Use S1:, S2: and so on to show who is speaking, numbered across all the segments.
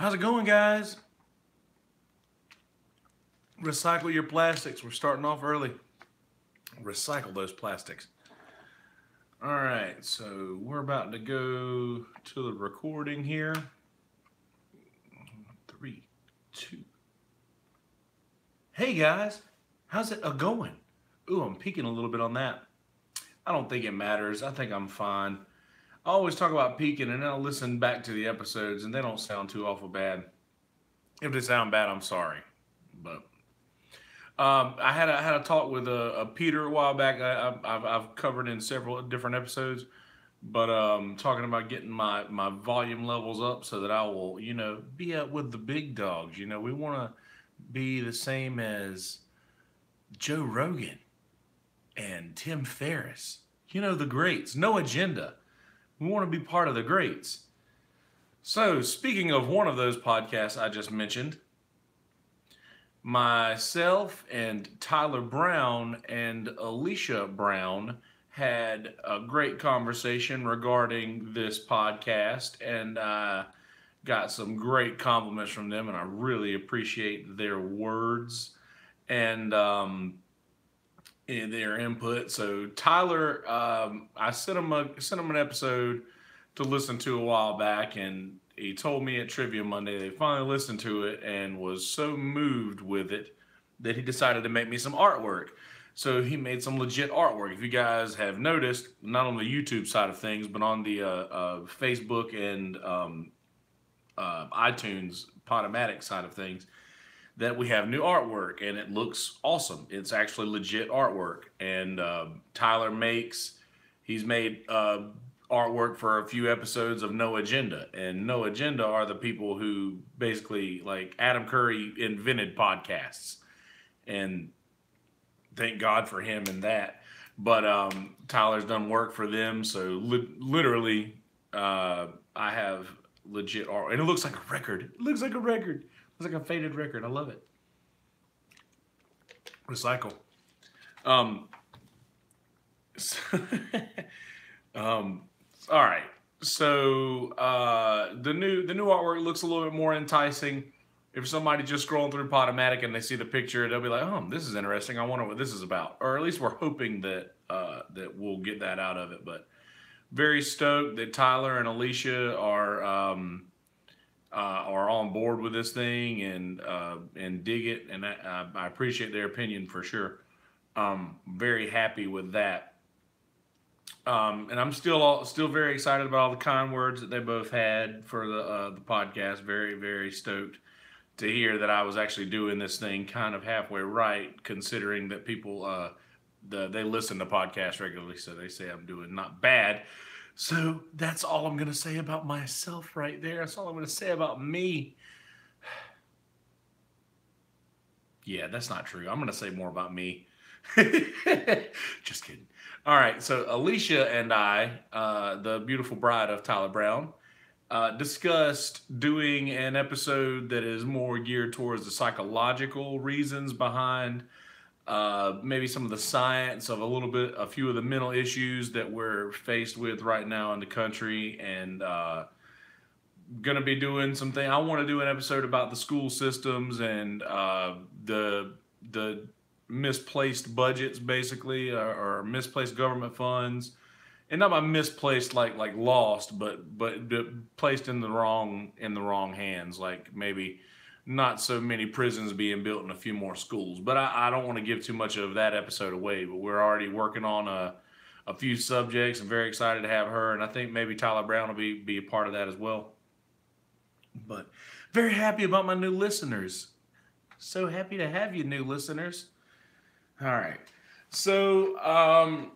S1: How's it going, guys? Recycle your plastics. We're starting off early. Recycle those plastics. All right, so we're about to go to the recording here. 3, 2. Hey, guys. How's it going? Ooh, I'm peeking a little bit on that. I don't think it matters. I think I'm fine. I always talk about peeking, and then I'll listen back to the episodes, and they don't sound too awful bad. If they sound bad, I'm sorry. But I had a talk with a Peter a while back. I've covered in several different episodes, but talking about getting my volume levels up so that I will be up with the big dogs. We want to be the same as Joe Rogan and Tim Ferriss. The greats. No agenda. We want to be part of the greats. So speaking of one of those podcasts I just mentioned, myself and Tyler Brown and Alicia Brown had a great conversation regarding this podcast, and I got some great compliments from them, and I really appreciate their words and their input. So Tyler, I sent him an episode to listen to a while back, and he told me at Trivia Monday they finally listened to it and was so moved with it that he decided to make me some artwork. So he made some legit artwork. If you guys have noticed, not on the YouTube side of things, but on the Facebook and iTunes Podomatic side of things, that we have new artwork, and it looks awesome. It's actually legit artwork. And he's made artwork for a few episodes of No Agenda. And No Agenda are the people who basically, like Adam Curry, invented podcasts. And thank God for him and that. But Tyler's done work for them. So literally, I have legit art. And it looks like a record. It looks like a record. It's like a faded record. I love it. Recycle. All right. So the new artwork looks a little bit more enticing. If somebody just scrolling through Podomatic and they see the picture, they'll be like, "Oh, this is interesting. I wonder what this is about." Or at least we're hoping that that we'll get that out of it. But very stoked that Tyler and Alicia are on board with this thing and dig it, and I appreciate their opinion for sure. Very happy with that. And I'm still very excited about all the kind words that they both had for the podcast. Very, very stoked to hear that I was actually doing this thing kind of halfway right, considering that people they listen to podcasts regularly, so they say I'm doing not bad. So that's all I'm gonna say about myself right there. That's all I'm gonna say about me. Yeah, that's not true. I'm gonna say more about me. Just kidding. All right, so Alicia and I, the beautiful bride of Tyler Brown, discussed doing an episode that is more geared towards the psychological reasons behind maybe some of the science of a few of the mental issues that we're faced with right now in the country, and gonna be doing something. I want to do an episode about the school systems and the misplaced budgets, basically, or misplaced government funds, and not by misplaced like lost, but placed in the wrong hands. Like maybe not so many prisons being built and a few more schools. But I don't want to give too much of that episode away. But we're already working on a few subjects. I'm very excited to have her, and I think maybe Tyler Brown will be a part of that as well. But very happy about my new listeners. So happy to have you, new listeners. All right. So I'm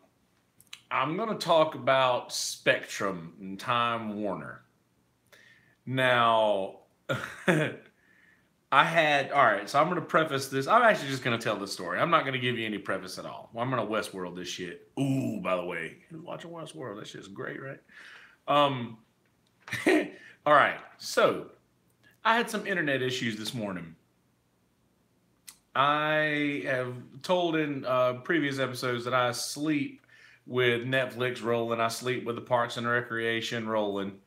S1: going to talk about Spectrum and Time Warner. Now, all right, so I'm going to preface this. I'm actually just going to tell the story. I'm not going to give you any preface at all. I'm going to Westworld this shit. Ooh, by the way, watching Westworld, that shit's great, right? All right, so I had some internet issues this morning. I have told in previous episodes that I sleep with Netflix rolling. I sleep with the Parks and Recreation rolling.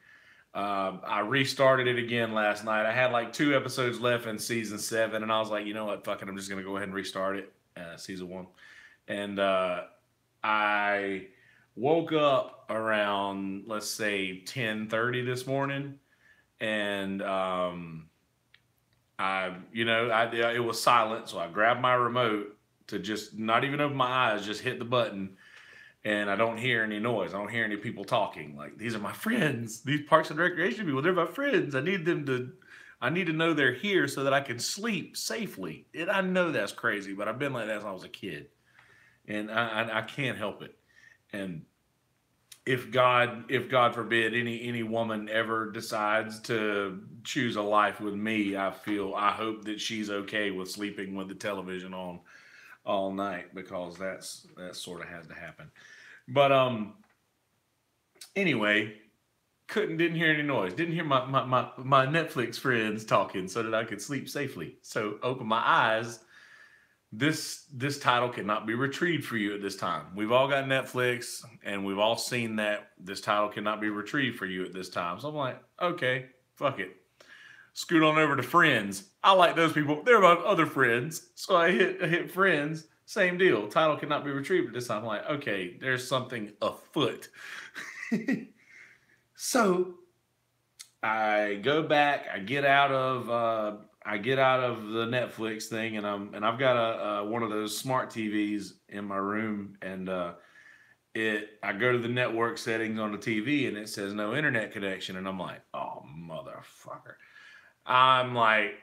S1: I restarted it again last night. I had like 2 episodes left in season 7, and I was like, you know what, fuck it, I'm just gonna go ahead and restart it, season 1. And I woke up around, let's say, 10:30 this morning, and it was silent, so I grabbed my remote to just not even open my eyes, just hit the button, and I don't hear any noise. I don't hear any people talking. Like, these are my friends. These Parks and Recreation people, they're my friends. I need to know they're here so that I can sleep safely. And I know that's crazy, but I've been like that since I was a kid, and I can't help it. And if God forbid any woman ever decides to choose a life with me, I hope that she's okay with sleeping with the television on all night, because that sort of has to happen. But anyway, didn't hear any noise. Didn't hear my Netflix friends talking so that I could sleep safely. So open my eyes. This title cannot be retrieved for you at this time. We've all got Netflix, and we've all seen that this title cannot be retrieved for you at this time. So I'm like, okay, fuck it. Scoot on over to Friends. I like those people. They're my other friends. So I hit Friends. Same deal. Title cannot be retrieved at this time. I'm like, okay, there's something afoot. So I go back. I get out of the Netflix thing, and I've got a one of those smart TVs in my room, and I go to the network settings on the TV, and it says no internet connection, and I'm like, oh motherfucker. I'm like,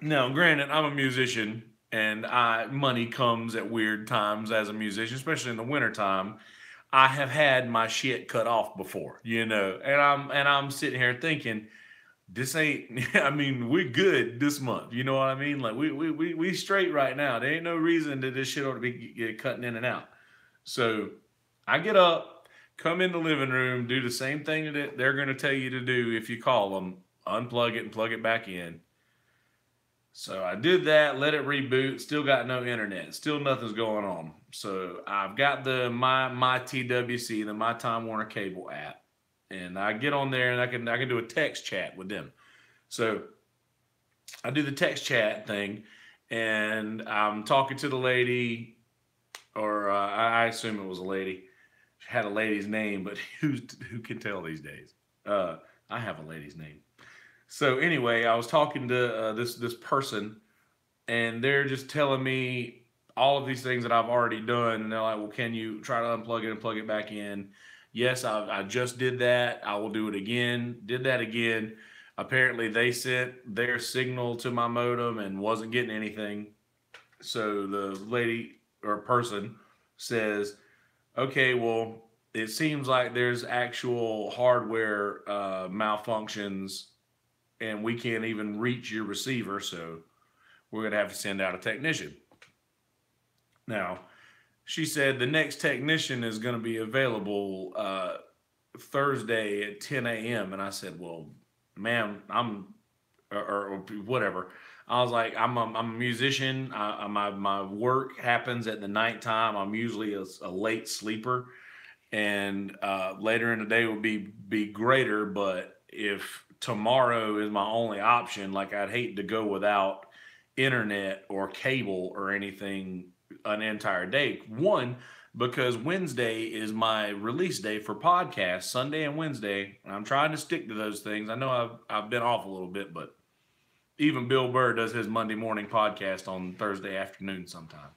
S1: no, granted, I'm a musician, and money comes at weird times as a musician, especially in the wintertime. I have had my shit cut off before, and I'm sitting here thinking, this ain't, I mean, we're good this month. You know what I mean? Like, we straight right now. There ain't no reason that this shit ought to be cutting in and out. So I get up, come in the living room, do the same thing that they're going to tell you to do if you call them, unplug it and plug it back in. So I did that, let it reboot, still got no internet, still nothing's going on. So I've got my TWC, the My Time Warner Cable app, and I get on there and I can do a text chat with them. So I do the text chat thing, and I'm talking to the lady, or I assume it was a lady. She had a lady's name, but who can tell these days? I have a lady's name. So anyway, I was talking to this person, and they're just telling me all of these things that I've already done, and they're like, "Well, can you try to unplug it and plug it back in?" Yes, I just did that. I will do it again. Did that again. Apparently, they sent their signal to my modem and wasn't getting anything. So the lady or person says, "Okay, well, it seems like there's actual hardware malfunctions, and we can't even reach your receiver, so we're going to have to send out a technician." Now, she said the next technician is going to be available Thursday at 10 a.m. And I said, well, ma'am, or whatever. I was like, I'm a musician. My work happens at the nighttime. I'm usually a late sleeper, and later in the day would be greater. But if tomorrow is my only option, like, I'd hate to go without internet or cable or anything an entire day. One, because Wednesday is my release day for podcasts, Sunday and Wednesday. And I'm trying to stick to those things. I know I've been off a little bit, but even Bill Burr does his Monday morning podcast on Thursday afternoon sometime.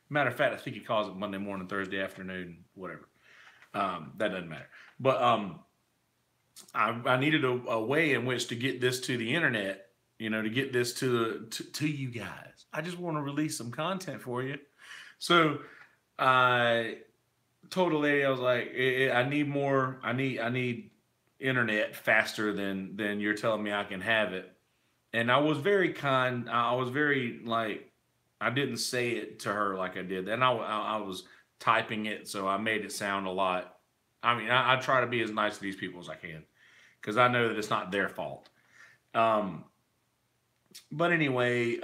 S1: Matter of fact, I think he calls it Monday morning, Thursday afternoon, whatever. That doesn't matter. But I needed a way in which to get this to the internet, to get this to you guys. I just want to release some content for you. So I told the lady, I was like, I need more. I need internet faster than you're telling me I can have it. And I was very kind. I was very, like, I didn't say it to her like I did. And I was typing it, so I made it sound a lot. I mean, I try to be as nice to these people as I can, because I know that it's not their fault. But anyway,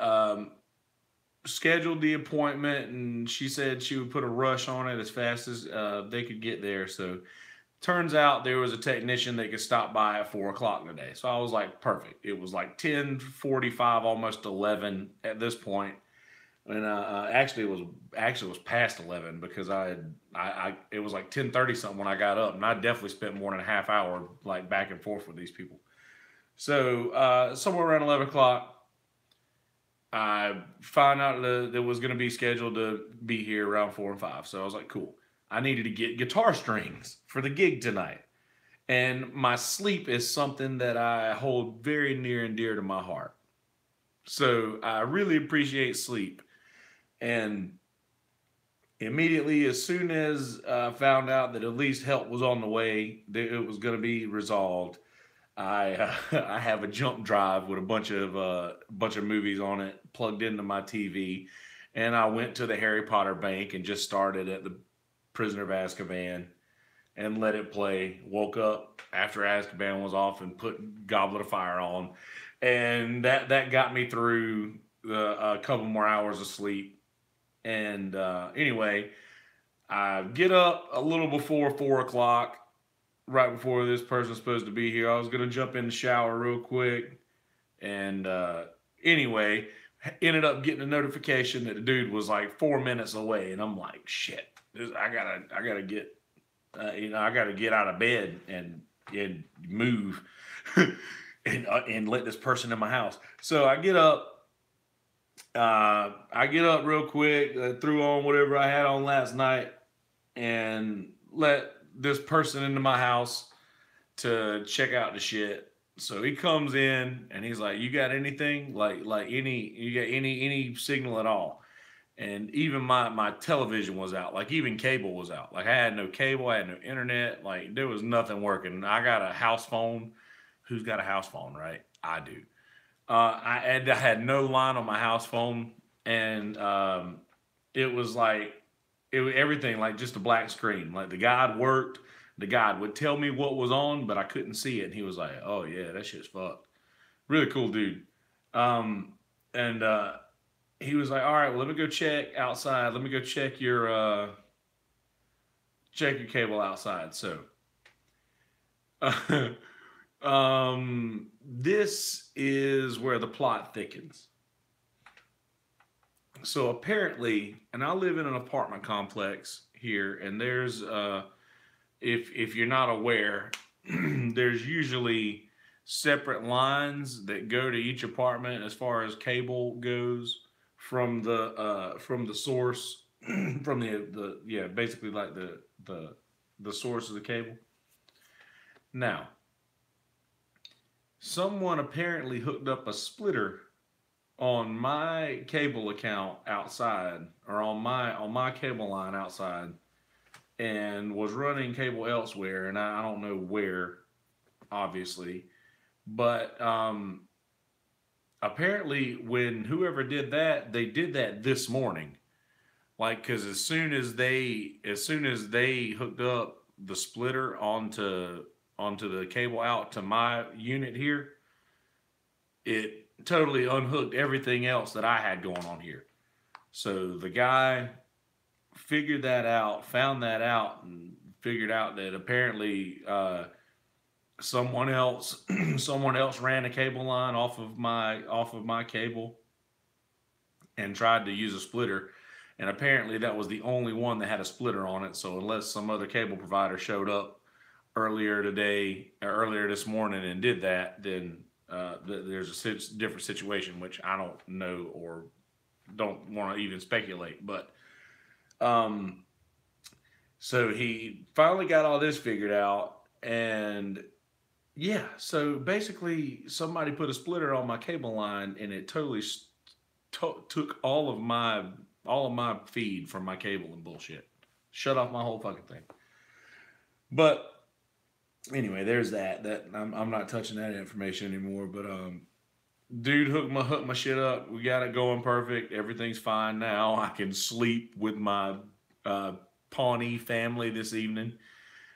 S1: scheduled the appointment, and she said she would put a rush on it as fast as they could get there. So Turns out there was a technician that could stop by at 4 o'clock today. So I was like, perfect. It was like 10:45, almost 11 at this point. And actually it was past 11 because it was like 10:30 something when I got up, and I definitely spent more than a half hour like back and forth with these people. So somewhere around 11 o'clock, I found out that it was going to be scheduled to be here around 4 and 5. So I was like, cool. I needed to get guitar strings for the gig tonight. And my sleep is something that I hold very near and dear to my heart. So I really appreciate sleep. And immediately, as soon as I found out that at least help was on the way, that it was going to be resolved, I have a jump drive with a bunch of movies on it plugged into my TV, and I went to the Harry Potter bank and just started at the Prisoner of Azkaban and let it play. Woke up after Azkaban was off and put Goblet of Fire on, and that got me through a couple more hours of sleep. And anyway, I get up a little before 4 o'clock, right before this person's supposed to be here. I was gonna jump in the shower real quick, and anyway, ended up getting a notification that the dude was like 4 minutes away, and I'm like, shit, I gotta get, I gotta get out of bed and move, and let this person in my house. So I get up. I get up real quick, threw on whatever I had on last night, and let this person into my house to check out the shit. So he comes in and he's like, "You got anything? You got any signal at all?" And even my television was out. Like even cable was out. Like I had no cable, I had no internet. Like there was nothing working. I got a house phone. Who's got a house phone, right? I do. I had no line on my house phone, and it was like everything like just a black screen. Like the guide worked, the guide would tell me what was on, but I couldn't see it. And he was like, "Oh yeah, that shit's fucked." Really cool dude. Um, and he was like, "All right, well let me go check outside. Let me go check your cable outside." So this is where the plot thickens. So apparently, and I live in an apartment complex here, and there's if you're not aware, there's usually separate lines that go to each apartment as far as cable goes from the source from the yeah, basically like the source of the cable. Now, someone apparently hooked up a splitter on my cable account outside, or on my cable line outside, and was running cable elsewhere, and I don't know where, obviously, but apparently when whoever did that, they did that this morning. Like, because as soon as they hooked up the splitter onto the cable out to my unit here, it totally unhooked everything else that I had going on here. So the guy figured that out, found that out, and figured out that apparently someone else someone else ran a cable line off of my cable and tried to use a splitter. And apparently that was the only one that had a splitter on it. So unless some other cable provider showed up earlier today or earlier this morning and did that, then there's a different situation, which I don't know or don't want to even speculate. But um, so he finally got all this figured out, and yeah, so basically somebody put a splitter on my cable line, and it totally took all of my feed from my cable and bullshit. Shut off my whole fucking thing. But anyway, there's that. That I'm not touching that information anymore. But dude hooked my shit up. We got it going perfect. Everything's fine now. I can sleep with my uh, Pawnee family this evening,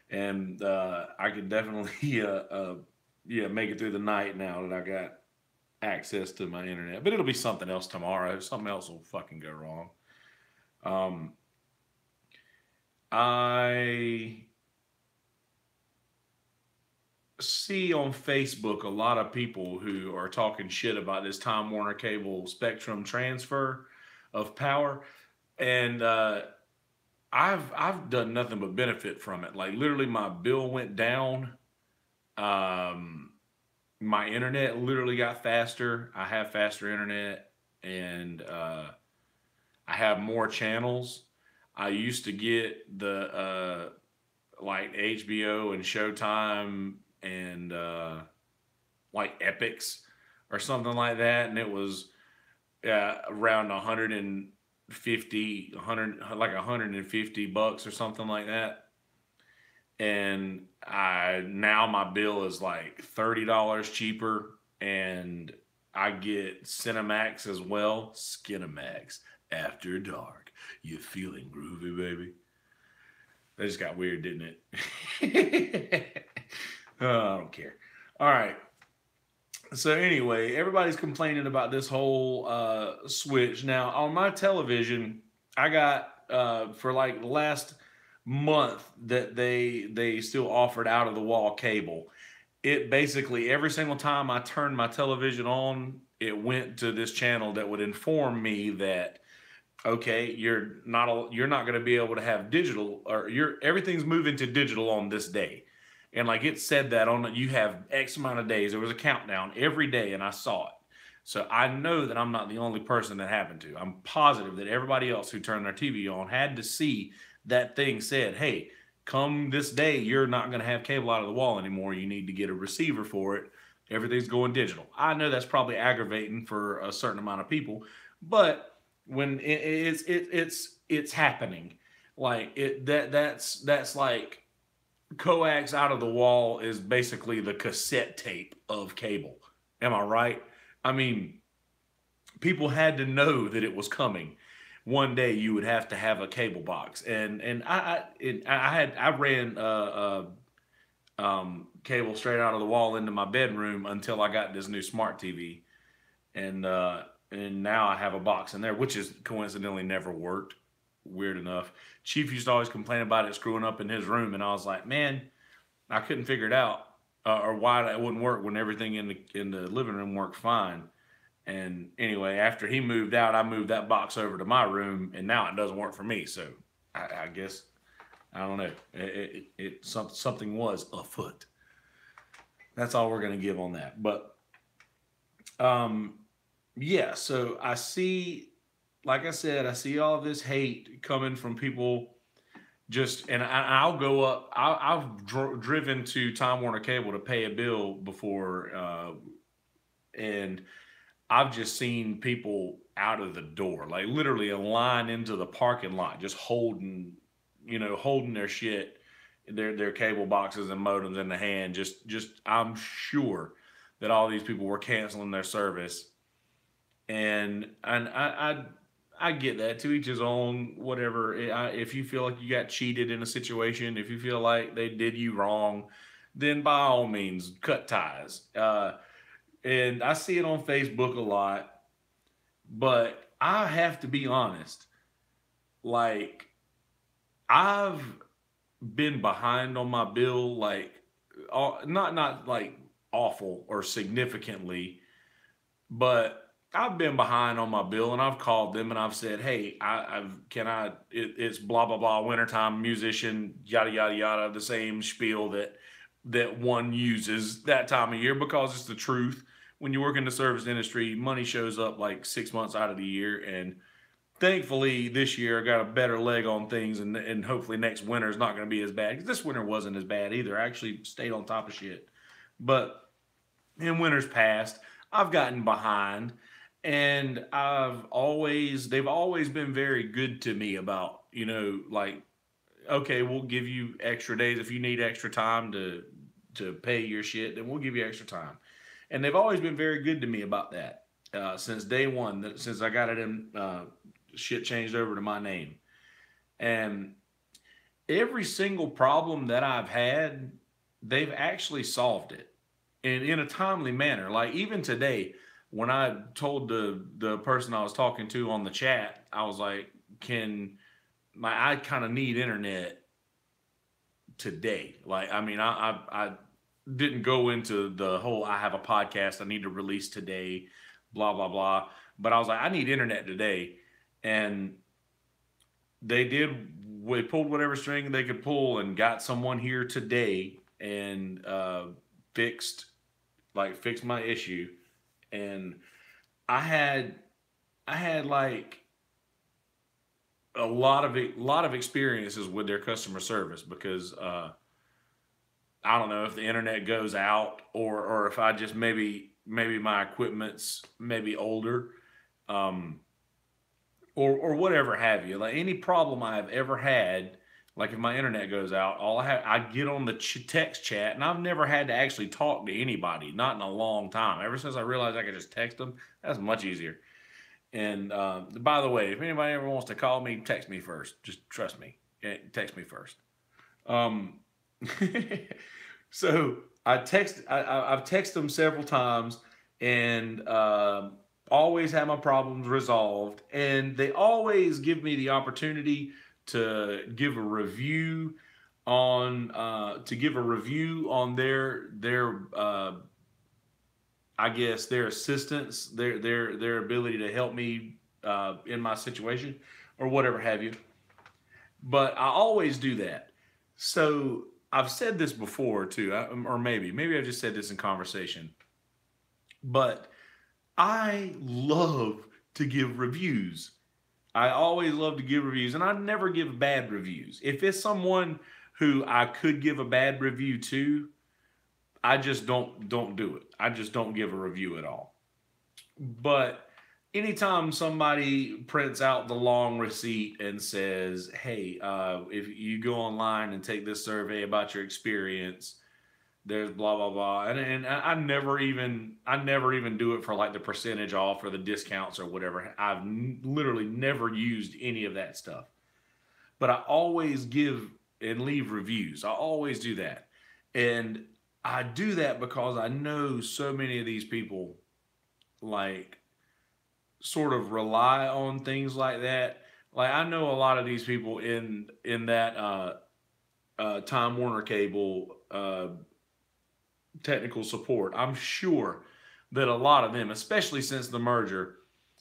S1: and I can definitely yeah, make it through the night now that I got access to my internet. But it'll be something else tomorrow. Something else will fucking go wrong. Um, I see on Facebook a lot of people who are talking shit about this Time Warner Cable Spectrum transfer of power, and I've done nothing but benefit from it. Like literally, my bill went down. Um, my internet literally got faster. I have faster internet, and I have more channels. I used to get the like HBO and Showtime and like Epics or something like that, and it was around 150, 100, like 150 bucks or something like that. And I now my bill is like $30 cheaper, and I get Cinemax as well. Skinemax after dark. You feeling groovy, baby? That just got weird, didn't it? Oh, I don't care. All right. So anyway, everybody's complaining about this whole switch. Now on my television, I got for like the last month that they still offered out of the wall cable. It basically every single time I turned my television on, it went to this channel that would inform me that okay, you're not going to be able to have digital, or you're everything's moving to digital on this day. And like it said that on you have X amount of days. There was a countdown every day, and I saw it. So I know that I'm not the only person that happened to. I'm positive that everybody else who turned their TV on had to see that thing said, "Hey, come this day, you're not going to have cable out of the wall anymore. You need to get a receiver for it. Everything's going digital." I know that's probably aggravating for a certain amount of people, but when it's happening, like that's like coax out of the wall is basically the cassette tape of cable. Am I right? I mean, people had to know that it was coming. One day you would have to have a cable box, and I ran cable straight out of the wall into my bedroom until I got this new smart TV, and now I have a box in there, which is coincidentally never worked. Weird enough. Chief used to always complain about it screwing up in his room, and I was like, man, I couldn't figure it out, or why it wouldn't work when everything in the living room worked fine. And anyway, after he moved out, I moved that box over to my room, and now it doesn't work for me. So I guess I don't know. Something was afoot. That's all we're gonna give on that. But um, yeah. So I see, like I said, I see all this hate coming from people. Just and I'll go up. I've driven to Time Warner Cable to pay a bill before, and I've just seen people out of the door, like literally a line into the parking lot, just holding, holding their shit, their cable boxes and modems in the hand. Just I'm sure that all these people were canceling their service, and I get that. To each his own. Whatever. If you feel like you got cheated in a situation, if you feel like they did you wrong, then by all means cut ties. And I see it on Facebook a lot, but I have to be honest. Like I've been behind on my bill, like not like awful or significantly, but I've been behind on my bill, and I've called them and I've said, "Hey, it's blah blah blah, wintertime musician, yada yada yada," the same spiel that one uses that time of year because it's the truth. When you work in the service industry, money shows up like 6 months out of the year, and thankfully this year I got a better leg on things, and hopefully next winter is not going to be as bad because this winter wasn't as bad either. I actually stayed on top of shit, but in winters past, I've gotten behind, and they've always been very good to me about, like, okay, we'll give you extra days if you need extra time to pay your shit, then we'll give you extra time. And they've always been very good to me about that since day one, since I got it in shit changed over to my name. And every single problem that I've had, they've actually solved it in a timely manner. Like even today, when I told the person I was talking to on the chat, I was like, I kind of need internet today. Like, I mean, didn't go into the whole I have a podcast I need to release today, blah blah blah. But I was like, I need internet today, and they did. They pulled whatever string they could pull and got someone here today and fixed fixed my issue. And I had I had like lot of experiences with their customer service because I don't know if the internet goes out or if I just maybe my equipment's maybe older, um, or whatever have you. Like any problem I have ever had, like if my internet goes out, all I get on the text chat, and I've never had to actually talk to anybody, not in a long time. Ever since I realized I could just text them, that's much easier. And by the way, if anybody ever wants to call me, text me first. Just trust me. Text me first. Um, so I've texted them several times, and always have my problems resolved. And they always give me the opportunity to give a review on their I guess their assistance, their ability to help me in my situation or whatever have you. But I always do that. So I've said this before too, or maybe I just said this in conversation. But I love to give reviews. I always love to give reviews, and I never give bad reviews. If it's someone who I could give a bad review to, I just don't do it. I just don't give a review at all. But anytime somebody prints out the long receipt and says, "Hey, if you go online and take this survey about your experience, there's blah blah blah," and I never even do it for like the percentage off or the discounts or whatever. I've literally never used any of that stuff. But I always give and leave reviews. I always do that, and I do that because I know so many of these people like sort of rely on things like that. Like I know a lot of these people in that Time Warner Cable technical support. I'm sure that a lot of them, especially since the merger,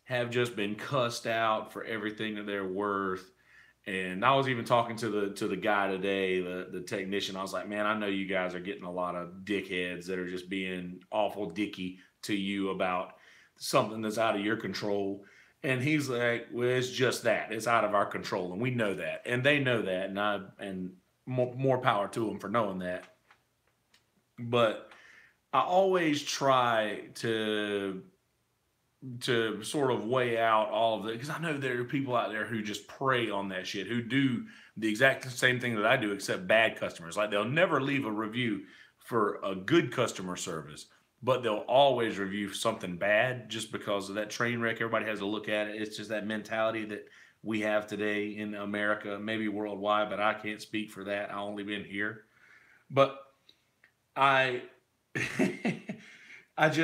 S1: have just been cussed out for everything that they're worth. And I was even talking to the guy today, the technician. I was like, man, I know you guys are getting a lot of dickheads that are just being awful dicky to you about something that's out of your control. And he's like, well, it's just that. It's out of our control. And we know that. And they know that. And more power to them for knowing that. But I always try to sort of weigh out all of it because I know there are people out there who just prey on that shit, who do the exact same thing that I do, except bad customers. Like they'll never leave a review for a good customer service, but they'll always review something bad just because of that train wreck. Everybody has to look at it. It's just that mentality that we have today in America, maybe worldwide, but I can't speak for that. I only been here. But I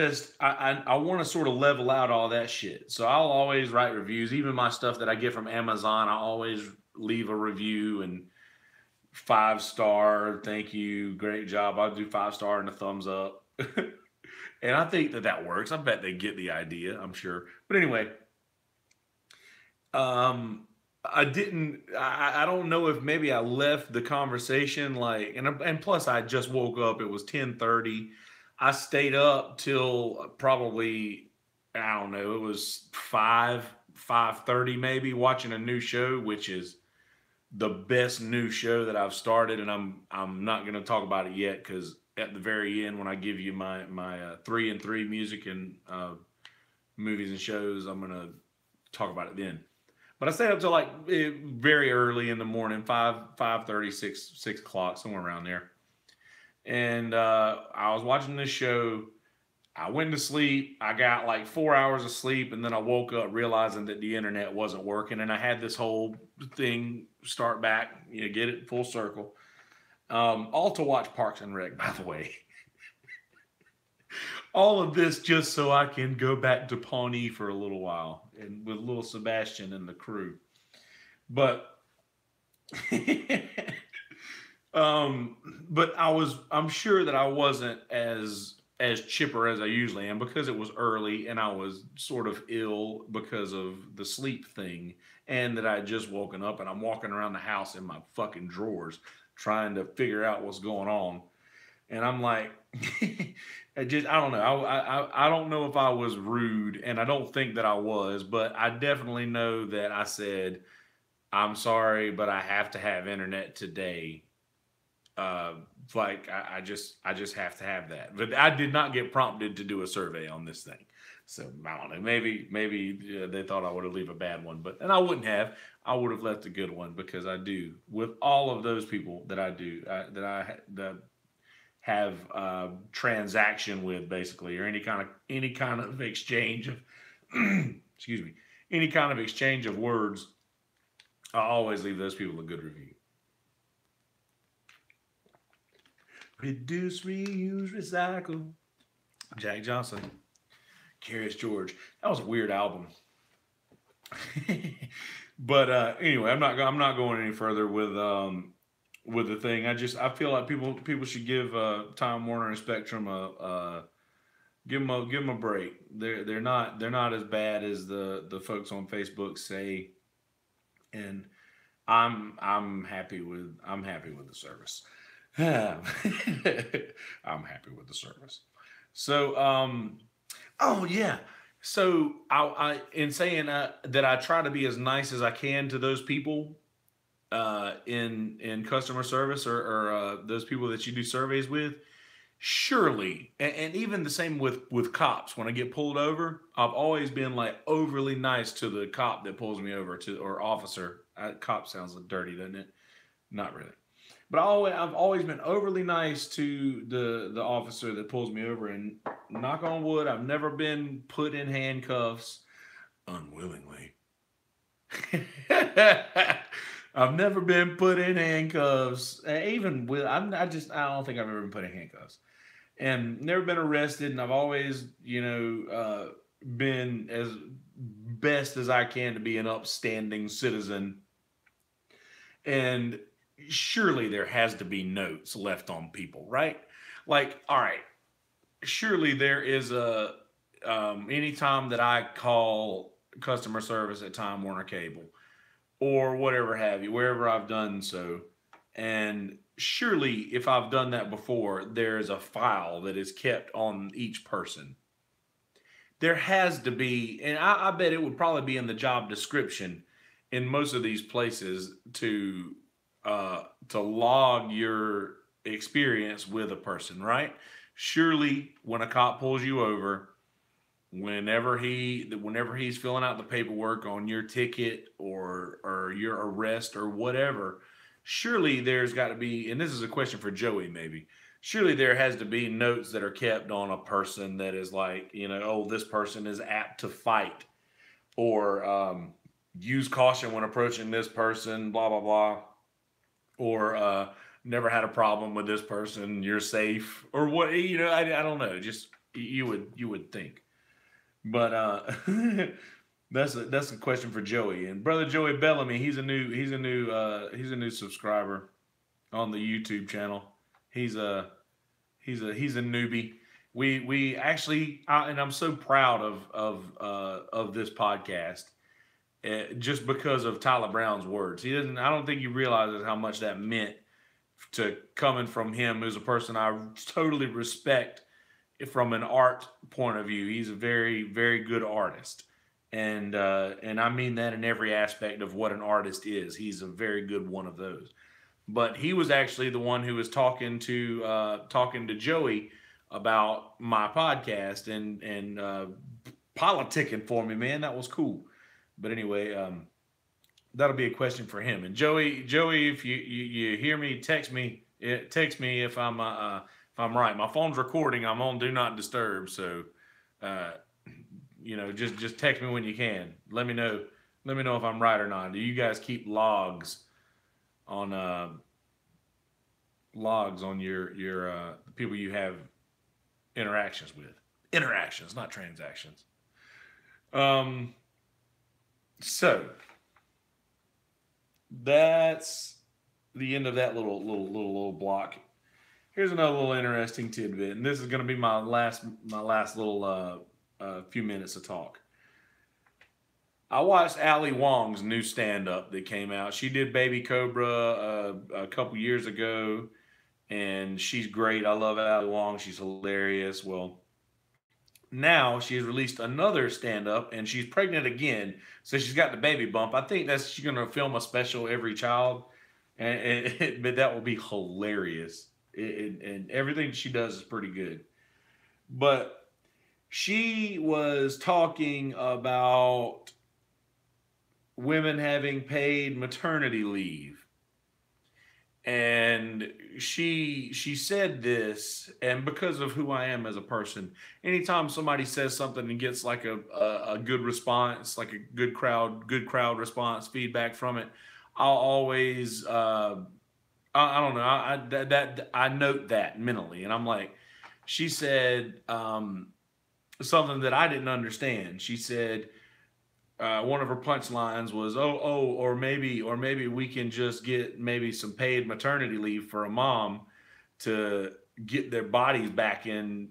S1: I want to sort of level out all that shit. So I'll always write reviews. Even my stuff that I get from Amazon, I always leave a review and 5 star, thank you, great job. I'll do 5 star and a thumbs up. And I think that works. I bet they get the idea, I'm sure. But anyway, I didn't. I don't know if maybe I left the conversation like, and plus I just woke up. It was 10:30. I stayed up till probably I don't know. It was 5:30 maybe watching a new show, which is the best new show that I've started, and I'm not going to talk about it yet because at the very end when I give you my 3 and 3 music and movies and shows, I'm going to talk about it then. But I stayed up till like very early in the morning, 5:30, 6 o'clock, somewhere around there. And I was watching this show. I went to sleep. I got like 4 hours of sleep, and then I woke up realizing that the internet wasn't working, and I had this whole thing start back, get it full circle. All to watch Parks and Rec, by the way. All of this just so I can go back to Pawnee for a little while and with little Sebastian and the crew. But But I'm sure that I wasn't as chipper as I usually am because it was early and I was sort of ill because of the sleep thing and that I had just woken up and I'm walking around the house in my fucking drawers trying to figure out what's going on. And I'm like, I don't know. I don't know if I was rude, and I don't think that I was, but I definitely know that I said, "I'm sorry, but I have to have internet today." Uh, like I just have to have that. But I did not get prompted to do a survey on this thing, so I don't know. Maybe they thought I would have leave a bad one, but and I wouldn't have. I would have left a good one because I do with all of those people that I do that have transaction with basically, or any kind of exchange of excuse me, any kind of exchange of words. I always leave those people a good review. Reduce, reuse, recycle. Jack Johnson, Curious George. That was a weird album. But anyway, I'm not going any further with the thing. I feel like people should give Time Warner and Spectrum a give them a break. They're not as bad as the folks on Facebook say, and I'm happy with the service. I'm happy with the service. So oh yeah. So I in saying that I try to be as nice as I can to those people in customer service or those people that you do surveys with. Surely, and even the same with cops. When I get pulled over, I've always been like overly nice to the cop that pulls me over to or officer. Cop sounds dirty, doesn't it? Not really. But I've always been overly nice to the officer that pulls me over, and knock on wood, I've never been put in handcuffs unwillingly. I've never been put in handcuffs. Even with I don't think I've ever been put in handcuffs, and never been arrested. And I've always been as best as I can to be an upstanding citizen. And surely there has to be notes left on people, right? Like, all right, surely there is a anytime that I call customer service at Time Warner Cable or whatever have you, wherever I've done so, and surely if I've done that before, there is a file that is kept on each person. There has to be, and I bet it would probably be in the job description in most of these places to log your experience with a person, right? Surely, when a cop pulls you over, whenever he's filling out the paperwork on your ticket or your arrest or whatever, surely there's got to be, and this is a question for Joey maybe. Surely there has to be notes that are kept on a person that is like, oh, this person is apt to fight or use caution when approaching this person, blah blah blah, or never had a problem with this person, you're safe, or what? I don't know. Just you would think, but that's a question for Joey and brother Joey Bellamy. He's a new subscriber on the YouTube channel. He's a newbie. We actually, and I'm so proud of this podcast just because of Tyler Brown's words. He doesn't. I don't think he realizes how much that meant to coming from him, who's a person I totally respect from an art point of view. He's a very, very good artist, and I mean that in every aspect of what an artist is. He's a very good one of those. But he was actually the one who was talking to Joey about my podcast and politicking for me, man. That was cool. But anyway, that'll be a question for him. And Joey, if you hear me, text me. Text me if I'm right. My phone's recording. I'm on Do Not Disturb, so just text me when you can. Let me know. Let me know if I'm right or not. Do you guys keep logs on your people you have interactions with? Interactions, not transactions. So that's the end of that little block. Here's another little interesting tidbit, and this is going to be my last little few minutes of talk. I watched Ali Wong's new stand up that came out. She did Baby Cobra a couple years ago, and she's great. I love Ali Wong. She's hilarious. Well, now she has released another stand up, and she's pregnant again. So she's got the baby bump. I think that's she's going to film a special every child, but that will be hilarious. And everything she does is pretty good. But she was talking about women having paid maternity leave, and she said this, and because of who I am as a person, anytime somebody says something and gets like a good response, like a good crowd response feedback from it, I'll always I don't know, I note that mentally, and I'm like, she said something that I didn't understand. She said one of her punchlines was, or maybe we can just get maybe some paid maternity leave for a mom to get their bodies back in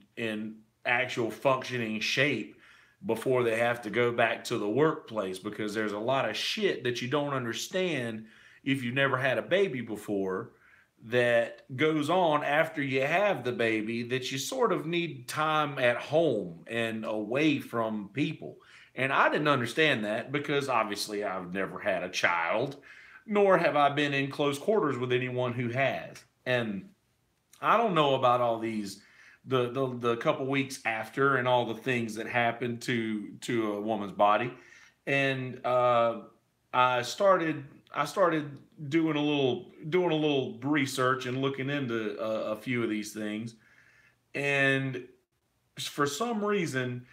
S1: actual functioning shape before they have to go back to the workplace, because there's a lot of shit that you don't understand if you've never had a baby before that goes on after you have the baby, that you sort of need time at home and away from people. And I didn't understand that because obviously I've never had a child, nor have I been in close quarters with anyone who has. And I don't know about all these the couple weeks after and all the things that happen to a woman's body. And I started I started doing a little research and looking into a few of these things. And for some reason,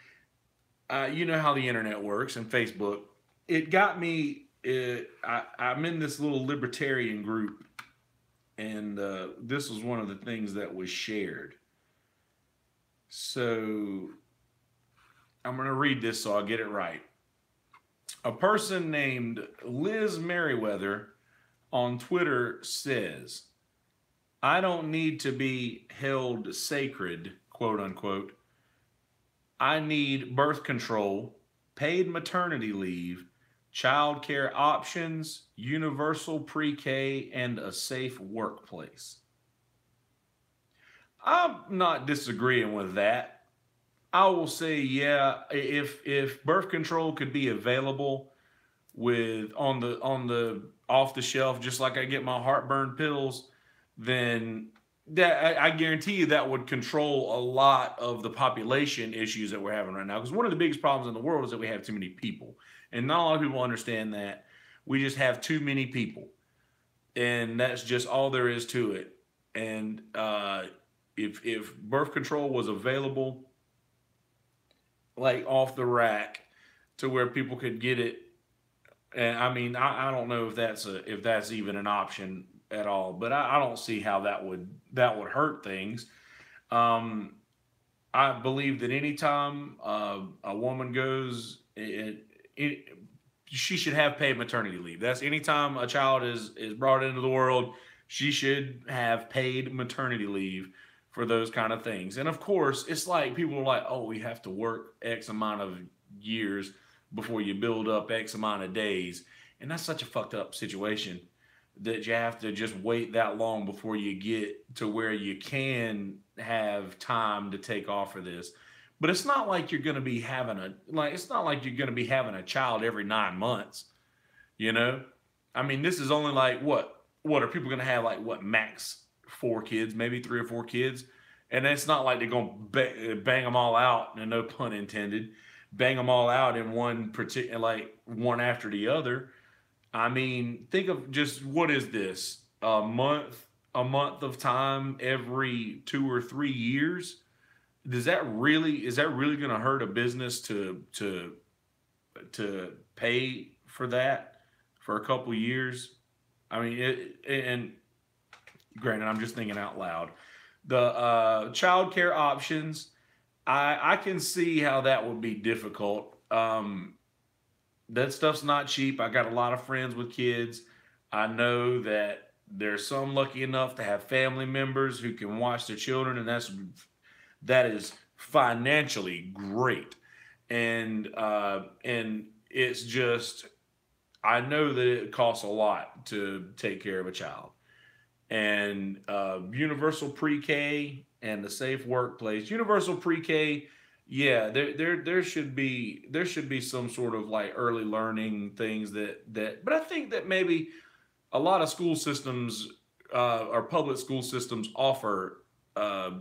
S1: you know how the internet works and Facebook. It got me. I'm in this little libertarian group, and this was one of the things that was shared. So I'm going to read this so I get it right. A person named Liz Merriweather on Twitter says, I don't need to be held sacred, quote unquote. I need birth control, paid maternity leave, child care options, universal pre K, and a safe workplace. I'm not disagreeing with that. I will say, yeah, if birth control could be available with on the off the shelf, just like I get my heartburn pills, then that I guarantee you that would control a lot of the population issues that we're having right now. Because one of the biggest problems in the world is that we have too many people, and not a lot of people understand that. We just have too many people, and that's just all there is to it. And if birth control was available, like off the rack, to where people could get it, and I mean, I don't know if that's even an option at all, but I don't see how that would hurt things. Um, I believe that anytime a woman goes, she should have paid maternity leave. That's anytime a child is brought into the world, she should have paid maternity leave for those kind of things. And of course, it's like people are like, oh, we have to work X amount of years before you build up X amount of days. And that's such a fucked up situation that you have to just wait that long before you get to where you can have time to take off for this. But it's not like you're going to be having it's not like you're going to be having a child every 9 months, you know? I mean, this is only like what are people going to have, like what, max 4 kids, maybe 3 or 4 kids? And it's not like they're going to bang them all out, and no pun intended, bang them all out in one particular, like one after the other. I mean, think of just, what is this? A month of time every 2 or 3 years? Is that really going to hurt a business to pay for that for a couple years? I mean, and granted, I'm just thinking out loud. The child care options, I can see how that would be difficult. That stuff's not cheap. I got a lot of friends with kids. I know that There's some lucky enough to have family members who can watch their children, and that is financially great. And it's just, I know that it costs a lot to take care of a child. And universal pre-K and the safe workplace. Universal pre-K, yeah, there should be some sort of like early learning things but I think that maybe a lot of school systems or public school systems offer uh,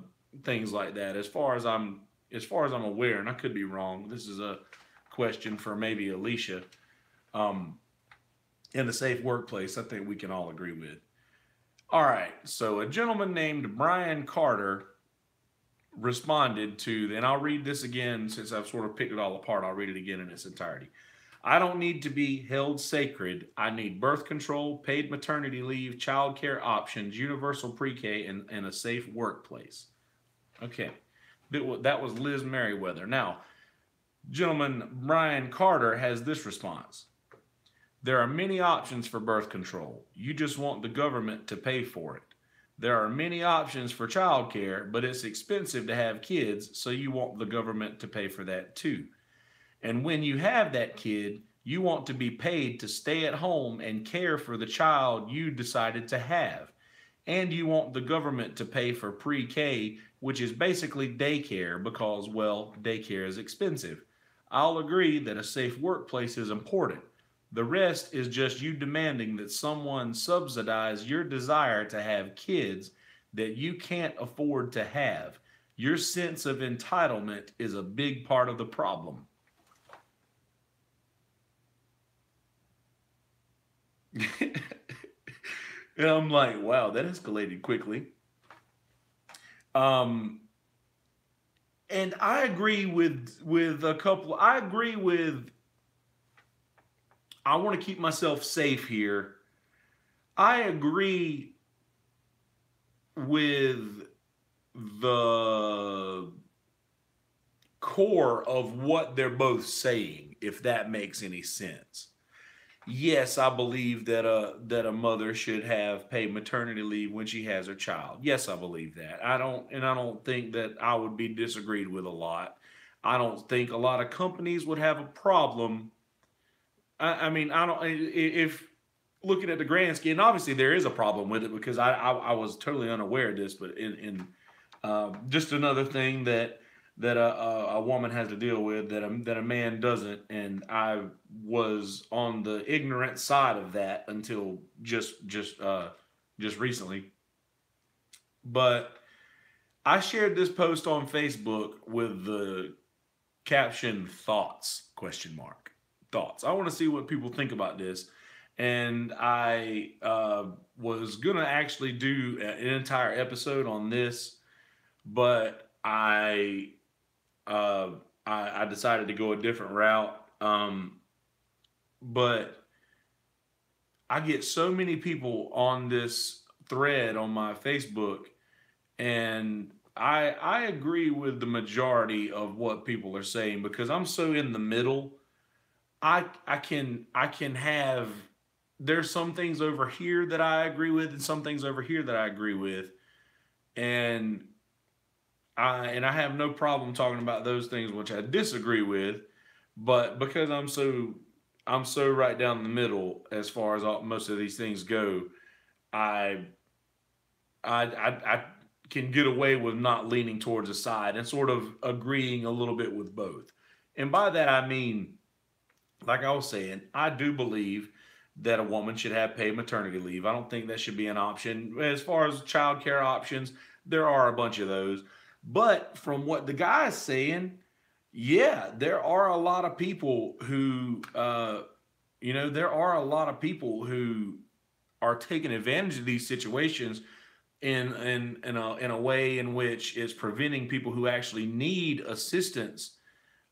S1: things like that. As far as I'm aware, and I could be wrong. This is a question for maybe Alicia. Um, in the safe workplace, I think we can all agree with. All right, so a gentleman named Brian Carter responded to, and I'll read this again since I've sort of picked it all apart. I'll read it again in its entirety. I don't need to be held sacred. I need birth control, paid maternity leave, child care options, universal pre K, and a safe workplace. Okay, that was Liz Merriweather. Now, gentleman Brian Carter has this response. There are many options for birth control. You just want the government to pay for it. There are many options for childcare, but it's expensive to have kids, so you want the government to pay for that too. And when you have that kid, you want to be paid to stay at home and care for the child you decided to have. And you want the government to pay for pre K, which is basically daycare because, well, daycare is expensive. I'll agree that a safe workplace is important. The rest is just you demanding that someone subsidize your desire to have kids that you can't afford to have. Your sense of entitlement is a big part of the problem. And I'm like, wow, that escalated quickly. Um, and I agree with a couple. I agree with. I want to keep myself safe here. I agree with the core of what they're both saying, if that makes any sense. Yes, I believe that a mother should have paid maternity leave when she has her child. Yes, I believe that. I don't think that I would be disagreed with a lot. I don't think a lot of companies would have a problem. I mean, I don't if looking at the grand scheme, obviously there is a problem with it because I was totally unaware of this, but in just another thing that a woman has to deal with that a man doesn't, and I was on the ignorant side of that until just recently. But I shared this post on Facebook with the caption "thoughts?" question mark thoughts. I want to see what people think about this, and I was gonna actually do an entire episode on this, but uh, I decided to go a different route. But I get so many people on this thread on my Facebook, and I agree with the majority of what people are saying because I'm so in the middle. I can have there's some things over here that I agree with and some things over here that I agree with, and I have no problem talking about those things which I disagree with, but because I'm so right down the middle as far as most of these things go, I I can get away with not leaning towards a side and sort of agreeing a little bit with both. And by that I mean, like I was saying, I do believe that a woman should have paid maternity leave. I don't think that should be an option. As far as child care options, there are a bunch of those. But from what the guy's saying, yeah, there are a lot of people there are a lot of people who are taking advantage of these situations in a way in which it's preventing people who actually need assistance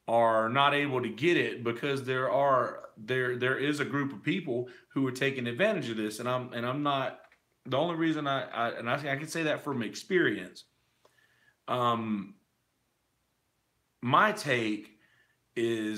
S1: are not able to get it because there is a group of people who are taking advantage of this, and I'm not the only reason I can say that from experience. Um, my take is